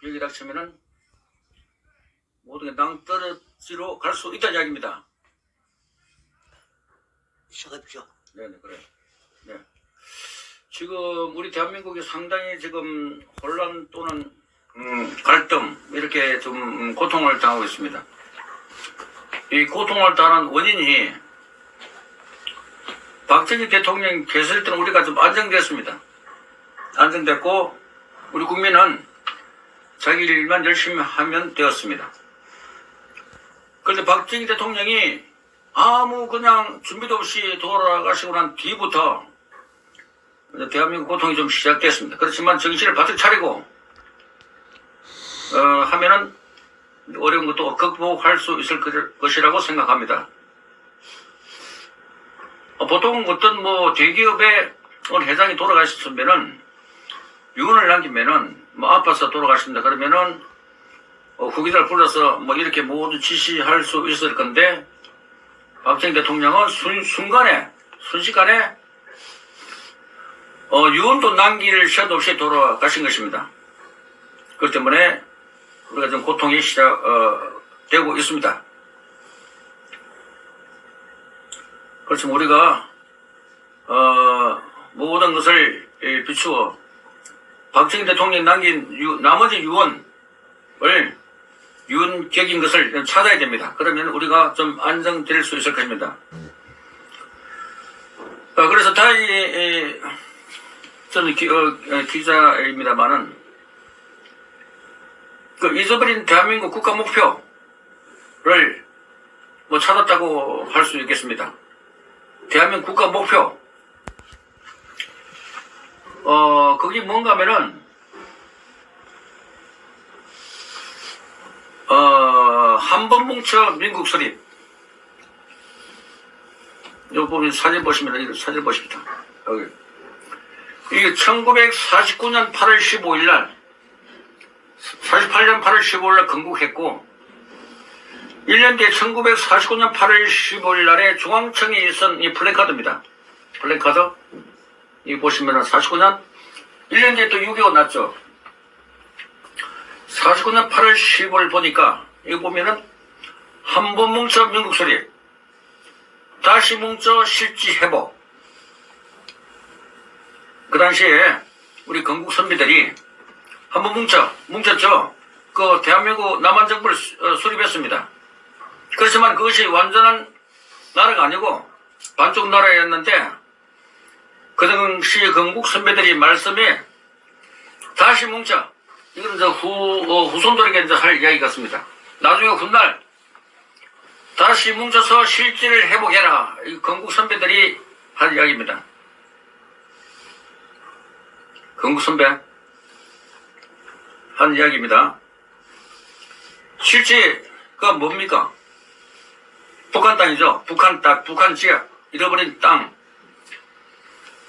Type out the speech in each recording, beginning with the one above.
벽이 닥치면은 모든 게 낭떠러지로 갈 수 있다는 이야기입니다. 시작해주죠. 네네, 그래요. 네. 지금 우리 대한민국이 상당히 지금 혼란 또는 갈등 이렇게 좀 고통을 당하고 있습니다. 이 고통을 당하는 원인이 박정희 대통령 계실 때는 우리가 좀 안정됐습니다. 안정됐고 우리 국민은 자기 일만 열심히 하면 되었습니다. 그런데 박정희 대통령이 아무 그냥 준비도 없이 돌아가시고 난 뒤부터 대한민국 고통이 좀 시작됐습니다. 그렇지만 정신을 바짝 차리고 하면은 어려운 것도 극복할 수 있을 것이라고 생각합니다. 보통 어떤 대기업의 회장이 돌아가셨으면은 유언을 남기면은 아파서 돌아가신다 그러면은 후기자를 불러서 이렇게 모두 지시할 수 있을 건데 박정희 대통령은 순식간에 유언도 남길 시간도 없이 돌아가신 것입니다. 그렇기 때문에 우리가 좀 고통이 시작되고 있습니다. 그렇지만 우리가 모든 것을 비추어 박정희 대통령이 남긴 나머지 유언격인 것을 찾아야 됩니다. 그러면 우리가 좀 안정될 수 있을 것입니다. 그래서 저는 기자입니다만은 그 잊어버린 대한민국 국가 목표를 찾았다고 할 수 있겠습니다. 대한민국 국가 목표. 그게 뭔가 하면은, 한 번 뭉쳐 민국 수립. 요 보면 사진 보시면, 이거 사진 보십니다. 여기. 이게 1949년 8월 15일 날, 48년 8월 15일 날 건국했고, 1년 뒤에 1949년 8월 15일 날에 중앙청에 있은 이 플래카드입니다. 플래카드. 이 보시면은 49년 1년 뒤에 또 6.25 났죠. 49년 8월 15일 보니까 이거 보면은 한 번 뭉쳐 민국 수립, 다시 뭉쳐 실지 회복. 그 당시에 우리 건국 선비들이 한 번 뭉쳤죠. 그 대한민국 남한 정부를 수립했습니다. 그렇지만 그것이 완전한 나라가 아니고 반쪽 나라였는데 그 당시 건국 선배들이 말씀에 다시 뭉쳐. 이건 이제 후손들에게 이제 할 이야기 같습니다. 나중에 훗날 다시 뭉쳐서 실질을 회복해라. 이 건국 선배들이 할 이야기입니다. 건국 선배 한 이야기입니다. 실제가 뭡니까? 북한 땅이죠. 북한 땅, 북한 지역, 잃어버린 땅.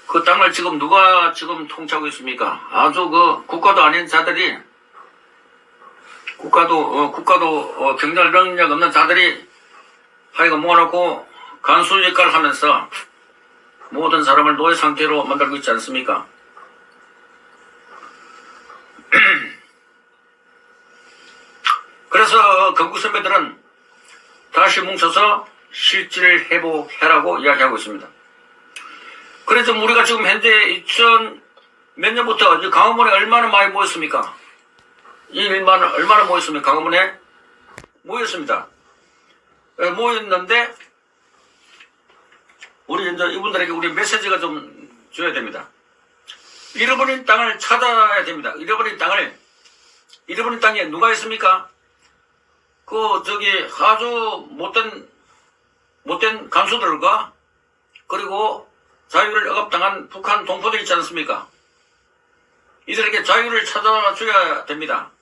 그 땅을 지금 누가 지금 통치하고 있습니까? 아주 국가도 아닌 자들이, 국가도 경제력 능력 없는 자들이 하여간 모아놓고 간수 역할을 하면서 모든 사람을 노예 상태로 만들고 있지 않습니까? 그래서 건국 선배들은 다시 뭉쳐서 실질을 회복해라고 이야기하고 있습니다. 그래서 우리가 지금 현재 2000몇 년부터 강화문에 얼마나 많이 모였습니까? 얼마나 모였습니까? 강화문에 모였습니다. 모였는데 우리 이제 이분들에게 우리 메시지가 좀 줘야 됩니다. 잃어버린 땅을 찾아야 됩니다. 잃어버린 땅에 누가 있습니까? 아주 못된 간수들과 그리고 자유를 억압당한 북한 동포들 있지 않습니까? 이들에게 자유를 찾아줘야 됩니다.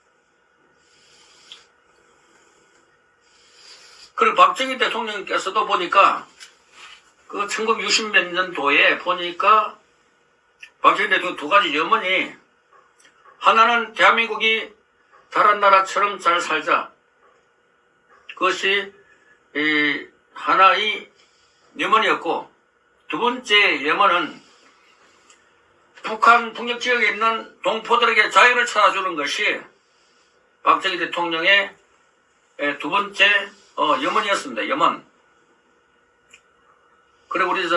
그리고 박정희 대통령께서도 보니까 1960몇 년도에 보니까 박정희 대통령 두 가지 염원이, 하나는 대한민국이 다른 나라처럼 잘 살자. 그것이 하나의 염원이었고, 두 번째 염원은 북한 북녘 지역에 있는 동포들에게 자유를 찾아주는 것이 박정희 대통령의 두 번째 염원이었습니다. 염원. 그리고 우리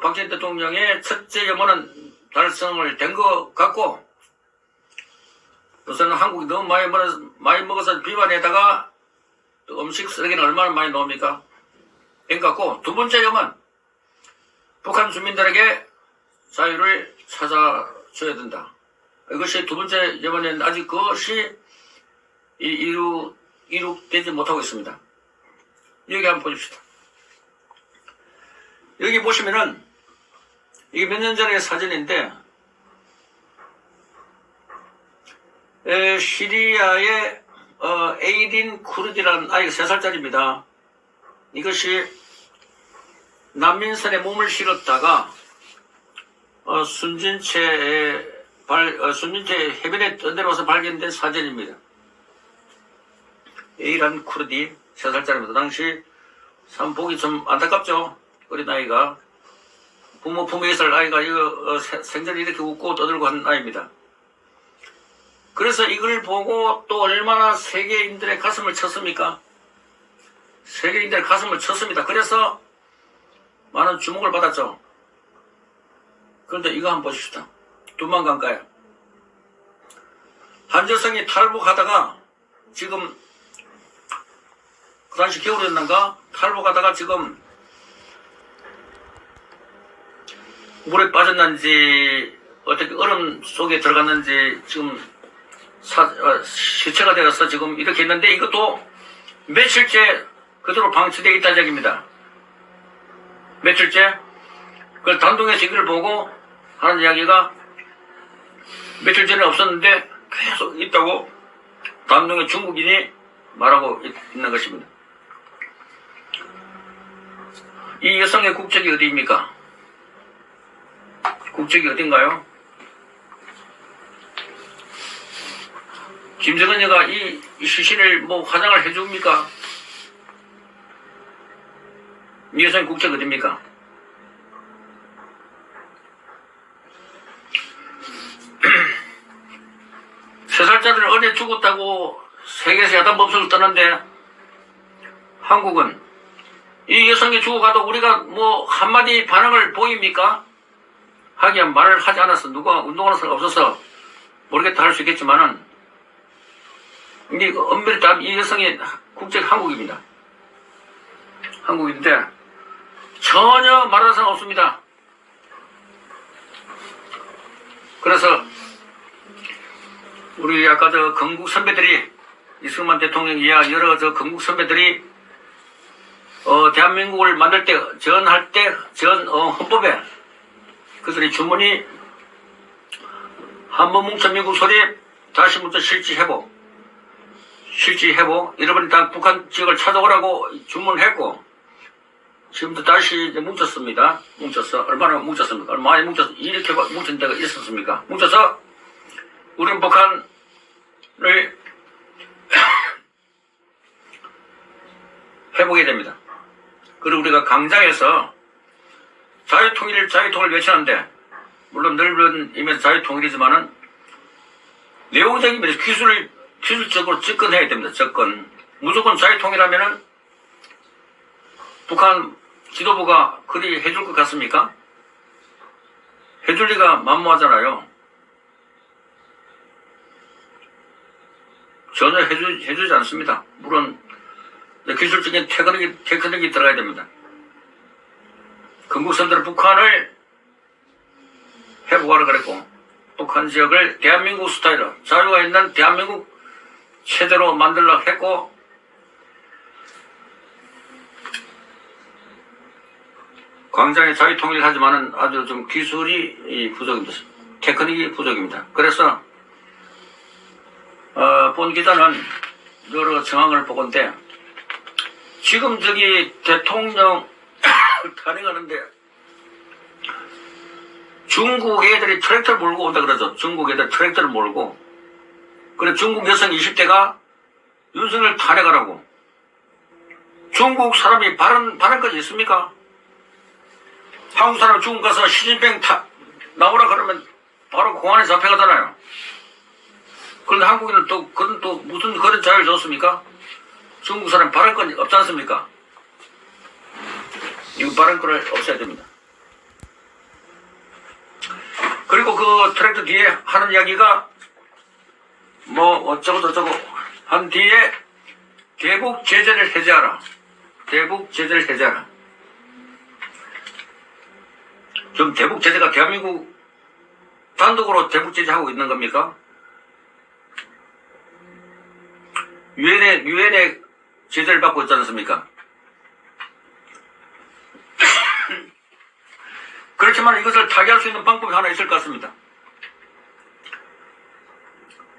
박정희 대통령의 첫째 염원은 달성을 된 것 같고, 우선 한국이 너무 많이 먹어서 비만에다가 또 음식 쓰레기는 얼마나 많이 나옵니까? 된 것 같고, 두 번째 염원, 북한 주민들에게 자유를 찾아줘야 된다. 이것이 두 번째 염원은 아직 그것이 이룩되지 못하고 있습니다. 여기 한번 보십시다. 여기 보시면은 이게 몇 년 전의 사진인데, 시리아의 에이딘 쿠르디라는 아이가 3살짜리입니다. 이것이 난민선에 몸을 실었다가 순진체 해변에 떠내려와서 발견된 사진입니다. 에이란 쿠르디 3살짜리입니다. 당시 참 보기 좀 안타깝죠. 어린 아이가 부모 품에 있을 아이가 이거 생전에 이렇게 웃고 떠들고 한 아이입니다. 그래서 이걸 보고 또 얼마나 세계인들의 가슴을 쳤습니까? 세계인들의 가슴을 쳤습니다. 그래서 많은 주목을 받았죠. 그런데 이거 한번 보십시다. 두만 강가에 한재성이 탈북하다가 지금 그 당시 겨울이었는가 탈북하다가 지금 물에 빠졌는지 어떻게 얼음 속에 들어갔는지 지금 시체가 되어서 지금 이렇게 있는데, 이것도 며칠째 그대로 방치되어 있다는 얘기입니다. 며칠째 그 단둥에서 이걸 보고 하는 이야기가 며칠 전에 없었는데 계속 있다고 단둥의 중국인이 말하고 있는 것입니다. 이 여성의 국적이 어디입니까? 국적이 어딘가요? 김정은이가 이 시신을 화장을 해줍니까? 이 여성의 국적이 어디입니까? 세 살짜리를 어제 죽었다고 세계에서 야단법석을 떠는데, 한국은 이 여성이 죽어가도 우리가 한마디 반응을 보입니까? 하기야 말을 하지 않아서 누가 운동하는 사람 없어서 모르겠다 할 수 있겠지만은, 이게 엄밀히 따르면 이 여성의 국적 한국입니다. 한국인데 전혀 말하는 사람 없습니다. 그래서 우리 아까 건국 선배들이, 이승만 대통령이야 여러 건국 선배들이 대한민국을 만들 때 헌법에 그들이 주문이 한번 뭉쳐 미국 소리, 다시 뭉쳐 실지회복, 잃어버린 땅 북한 지역을 찾아오라고 주문했고, 지금도 다시 뭉쳤습니다. 얼마나 뭉쳤습니까? 얼마나 이렇게 뭉친 데가 있었습니까? 뭉쳐서 우리는 북한을 회복해야 됩니다. 그리고 우리가 강장에서 자유통일 외치는데, 물론 넓은 의미에서 자유통일이지만은 내용적인 면에서 기술적으로 접근해야 됩니다. 무조건 자유통일하면은 북한 지도부가 그리 해줄 것 같습니까? 해줄 리가 만무하잖아요. 전혀 해주지 않습니다. 물론 기술적인 테크닉이 들어가야 됩니다. 건국선들은 북한을 회복하라 그랬고, 북한 지역을 대한민국 스타일로 자유가 있는 대한민국 체제로 만들려고 했고, 광장에 자유통일을 하지만은 아주 좀 기술이 부족입니다. 테크닉이 부족입니다. 그래서 본 기자는 여러 정황을 보건데, 지금 대통령 탄핵하는데 중국 애들이 트랙터를 몰고 온다 그러죠. 중국 애들 트랙터를 몰고. 그래 중국 여성 20대가 윤석열 탄핵하라고. 중국 사람이 발언까지 있습니까? 한국 사람 중국 가서 시진핑 나오라 그러면 바로 공안에 잡혀가잖아요. 그걸 그런 한국인은 또 무슨 그런 자유를 줬습니까? 중국 사람 발언권이 없지 않습니까? 이거 발언권을 없애야 됩니다. 그리고 그 트랙터 뒤에 하는 이야기가 뭐 어쩌고 한 뒤에 대북 제재를 해제하라. 대북 제재를 해제하라. 지금 대북 제재가 대한민국 단독으로 대북 제재하고 있는 겁니까? 유엔의 제재를 받고 있지 않습니까? 그렇지만 이것을 타개할 수 있는 방법이 하나 있을 것 같습니다.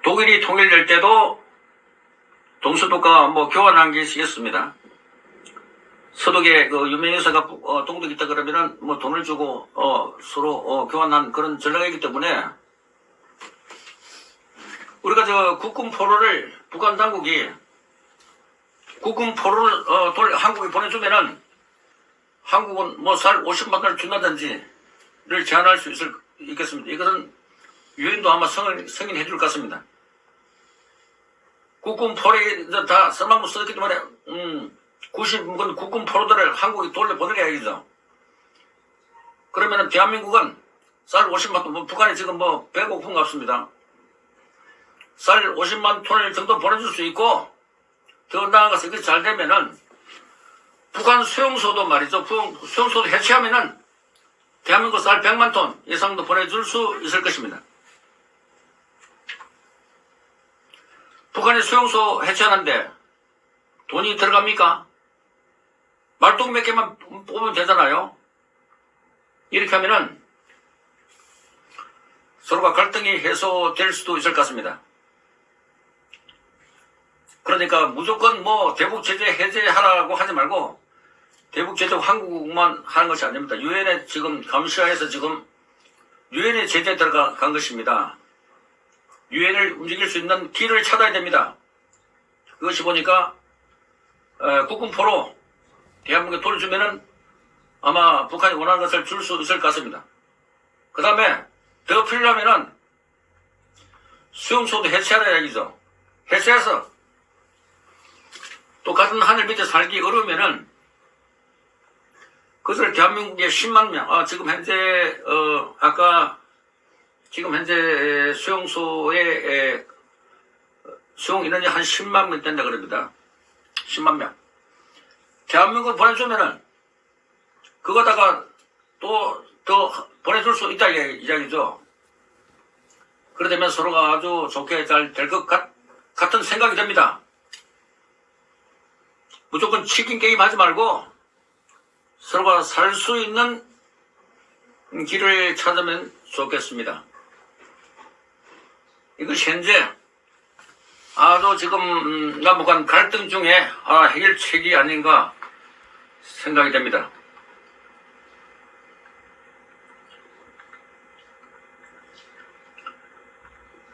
독일이 통일될 때도 동서독과 뭐 교환한 게 있었습니다. 서독에 그 유명인사가 동독 있다 그러면은 뭐 돈을 주고 서로 교환한 그런 전략이기 때문에 우리가 저 국군 포로를 북한 당국이 국군 포로를 한국에 보내주면은 한국은 뭐 쌀 50만 원을 준다든지를 제한할 수 있겠습니다. 이것은 유엔도 아마 승인해 줄 것 같습니다. 국군 포로에 다 써먹고 썼기 때문에 90건 국군 포로들을 한국에 돌려보내야겠죠. 그러면은 대한민국은 쌀 50만 톤, 북한이 지금 뭐 배고픈 것 같습니다. 쌀 50만 톤을 정도 보내줄 수 있고 더 나아가서 이게 잘 되면은 북한 수용소도 말이죠. 수용소도 해체하면은 대한민국 쌀 100만 톤 이상도 보내줄 수 있을 것입니다. 북한이 수용소 해체하는데 돈이 들어갑니까? 말뚝 몇 개만 뽑으면 되잖아요. 이렇게 하면은 서로가 갈등이 해소될 수도 있을 것 같습니다. 그러니까 무조건 뭐 대북 제재 해제하라고 하지 말고 대북 제재 한국만 하는 것이 아닙니다. 유엔에 지금 감시하에서 지금 유엔에 제재 들어간 것입니다. 유엔을 움직일 수 있는 길을 찾아야 됩니다. 그것이 보니까 국군포로 대한민국에 돌려주면은 아마 북한이 원하는 것을 줄 수 있을 것 같습니다. 그 다음에 더 필요하면은 수용소도 해체하라 이야기죠. 해체해서 똑같은 하늘 밑에 살기 어려우면은 그것을 대한민국의 10만 명, 지금 현재 지금 현재 수용소에 수용 인원이 한 10만 명 된다 그럽니다. 10만 명. 대한민국 보내주면은 그거다가 또 더 보내줄 수 있다 이야기죠. 그러다면 서로가 아주 좋게 잘 될 것 같은 생각이 듭니다. 무조건 치킨 게임 하지 말고 서로가 살 수 있는 길을 찾으면 좋겠습니다. 이것이 현재 아주 지금 남북한 갈등 중에 해결책이 아닌가 생각이 됩니다.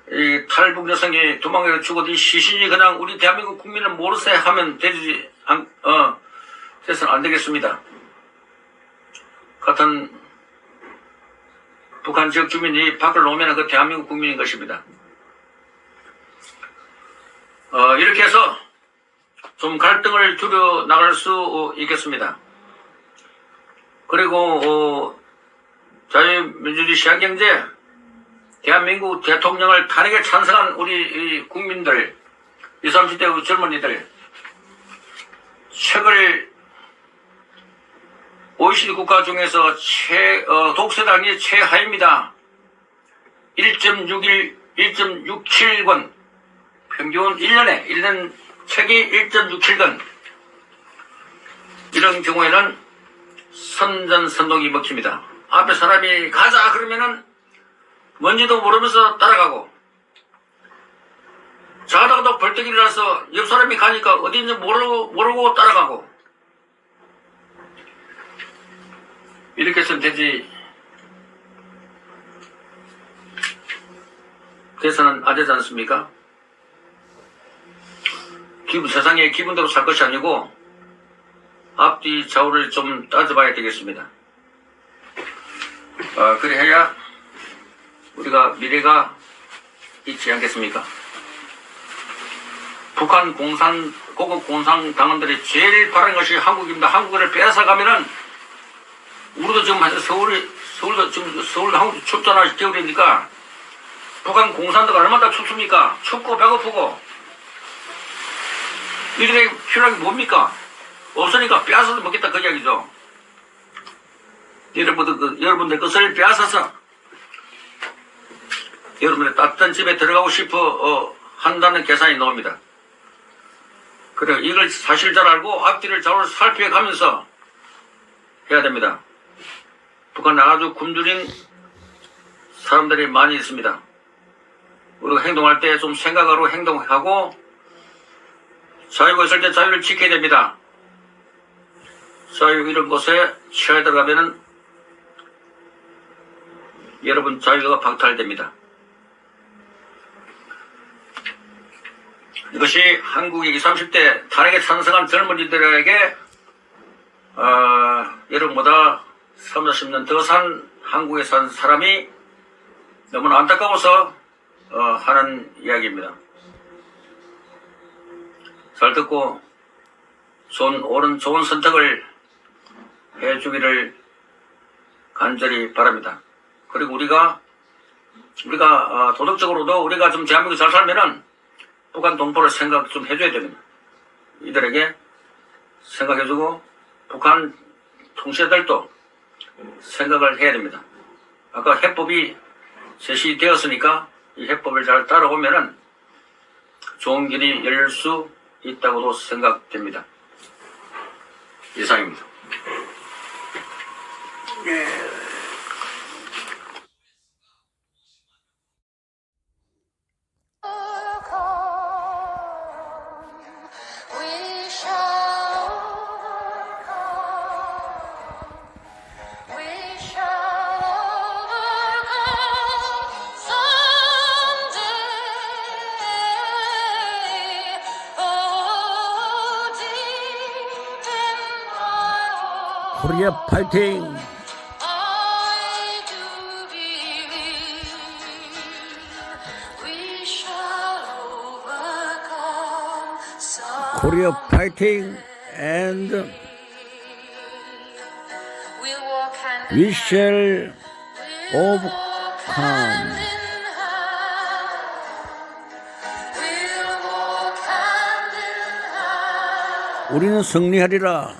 이 탈북 여성이 도망을 죽어도 이 시신이 그냥 우리 대한민국 국민을 모르세 하면 돼서는 안 되겠습니다. 같은 북한 지역 주민이 밖을 놓으면 그 대한민국 국민인 것입니다. 이렇게 해서 좀 갈등을 줄여 나갈 수 있겠습니다. 그리고 자유민주주의 시한경제 대한민국 대통령을 탄핵에 찬성한 우리 국민들 20, 30대 젊은이들 책을 OECD 국가 중에서 독세당이 최하입니다. 1.67권 평균 1년 책이 1.67권 이런 경우에는 선전선동이 먹힙니다. 앞에 사람이 가자 그러면은 뭔지도 모르면서 따라가고 자다가도 벌떡 일어나서 옆 사람이 가니까 어디인지 모르고 따라가고 이렇게 해서는 돼서는 안 되지 않습니까? 세상에 기분대로 살 것이 아니고 앞뒤 좌우를 좀 따져봐야 되겠습니다. 그래야 우리가 미래가 있지 않겠습니까? 북한 고급 공산당원들이 제일 바라는 것이 한국입니다. 한국을 뺏어가면은 우리도 지금 서울도 지금 서울도 한국 춥잖아. 겨울이니까 북한 공산당은 얼마나 춥습니까? 춥고 배고프고 이들에게 필요한 게 뭡니까? 없으니까 빼앗아서 먹겠다 그 이야기죠. 여러분들 그것을 빼앗아서 여러분의 따뜻한 집에 들어가고 싶어 한다는 계산이 나옵니다. 그래 이걸 사실 잘 알고 앞뒤를 잘 살펴가면서 해야 됩니다. 북한에 아주 굶주린 사람들이 많이 있습니다. 우리가 행동할 때 좀 생각하고 행동하고 자유가 있을 때 자유를 지켜야 됩니다. 자유 이런 곳에 취해 들어가면은 여러분 자유가 박탈됩니다. 이것이 한국의 20, 30대 탄핵에 찬성한 젊은이들에게 여러분보다 30, 40년 더 산 한국에 산 사람이 너무나 안타까워서 하는 이야기입니다. 잘 듣고 좋은 선택을 해주기를 간절히 바랍니다. 그리고 우리가 도덕적으로도 우리가 좀 대한민국에 잘 살면은 북한 동포를 생각 좀 해줘야 됩니다. 이들에게 생각해주고 북한 통치자들도 생각을 해야 됩니다. 아까 해법이 제시되었으니까 이 해법을 잘 따라오면은 좋은 길이 열릴 수 있다고도 생각됩니다. 이상입니다. 코리아 파이팅! 코리아 파이팅 and we shall overcome. 우리는 승리하리라.